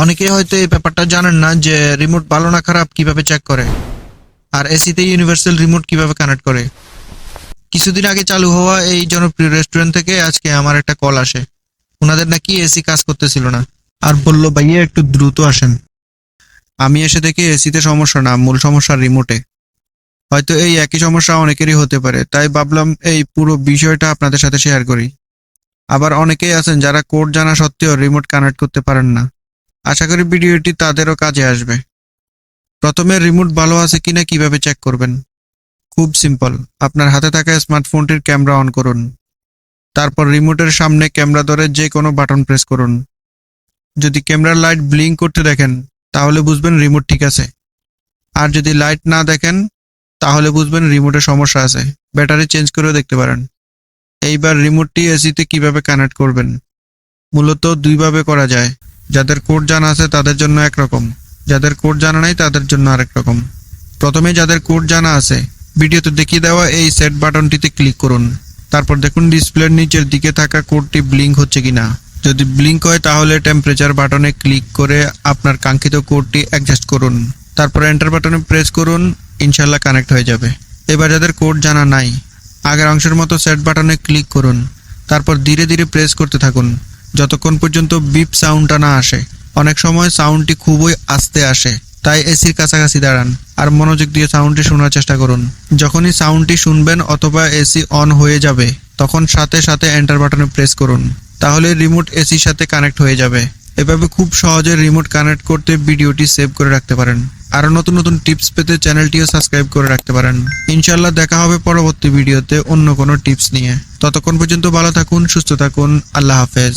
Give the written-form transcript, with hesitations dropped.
অনেকে হয়তো এই ব্যাপারটা জানেন না যে রিমোট ভালো না খারাপ কিভাবে চেক করে, আর এসিতে ইউনিভার্সাল রিমোট কিভাবে কানেক্ট করে। কিছুদিন আগে চালু হওয়া এই জনপ্রিয় রেস্টুরেন্ট থেকে আজকে আমার একটা কল আসে। ওনাদের নাকি এসি কাজ করতেছিল না, আর বলল ভাইয়া একটু দ্রুত আসেন। আমি এসে দেখি এসিতে সমস্যা না, মূল সমস্যা রিমোটে। হয়তো এই একই সমস্যা অনেকেরই হতে পারে, তাই ভাবলাম এই পুরো বিষয়টা আপনাদের সাথে শেয়ার করি। আবার অনেকেই আছেন যারা কোড জানা সত্ত্বেও রিমোট কানেক্ট করতে পারেন না। আশা করি ভিডিওটি তাদেরও কাজে আসবে। প্রথমে রিমোট ভালো আছে কিনা কিভাবে চেক করবেন? খুব সিম্পল, আপনার হাতে থাকা স্মার্টফোনটির ক্যামেরা অন করুন। তারপর রিমোটের সামনে ক্যামেরা ধরে যে কোনো বাটন প্রেস করুন। যদি ক্যামেরার লাইট ব্লিঙ্ক করতে দেখেন তাহলে বুঝবেন রিমোট ঠিক আছে। আর যদি লাইট না দেখেন তাহলে বুঝবেন রিমোটে সমস্যা আছে। ব্যাটারি চেঞ্জ করেও দেখতে পারেন। এইবার রিমোটটি এসিতে কিভাবে কানেক্ট করবেন? মূলত দুইভাবে করা যায়। যাদের কোড জানা আছে তাদের জন্য একরকম, যাদের কোড জানা নাই তাদের জন্য আরেক রকম। প্রথমে যাদের কোড জানা আছে, ভিডিওতে দেখিয়ে দেওয়া এই সেট বাটনটিতে ক্লিক করুন। তারপর দেখুন ডিসপ্লের নিচের দিকে থাকা কোডটি ব্লিঙ্ক হচ্ছে কিনা। যদি ব্লিঙ্ক হয় তাহলে টেম্পারেচার বাটনে ক্লিক করে আপনার কাঙ্ক্ষিত কোডটি অ্যাডজাস্ট করুন। তারপর এন্টার বাটনে প্রেস করুন, ইনশাল্লাহ কানেক্ট হয়ে যাবে। এবার যাদের কোড জানা নাই, আগের অংশের মতো সেট বাটনে ক্লিক করুন। তারপর ধীরে ধীরে প্রেস করতে থাকুন যতক্ষণ পর্যন্ত বিপ সাউন্ডটা না আসে। অনেক সময় সাউন্ডটি খুবই আস্তে আসে, তাই এসির কাছাকাছি দাঁড়ান আর মনোযোগ দিয়ে সাউন্ডটি শোনার চেষ্টা করুন। যখনই সাউন্ডটি শুনবেন অথবা এসি অন হয়ে যাবে তখন সাথে সাথে এন্টার বাটনে প্রেস করুন, তাহলে রিমোট এসির সাথে কানেক্ট হয়ে যাবে। এভাবে খুব সহজে রিমোট কানেক্ট করতে ভিডিওটি সেভ করে রাখতে পারেন। আরও নতুন নতুন টিপস পেতে চ্যানেলটিও সাবস্ক্রাইব করে রাখতে পারেন। ইনশাল্লাহ দেখা হবে পরবর্তী ভিডিওতে অন্য কোনো টিপস নিয়ে। ততক্ষণ পর্যন্ত ভালো থাকুন, সুস্থ থাকুন। আল্লাহ হাফেজ।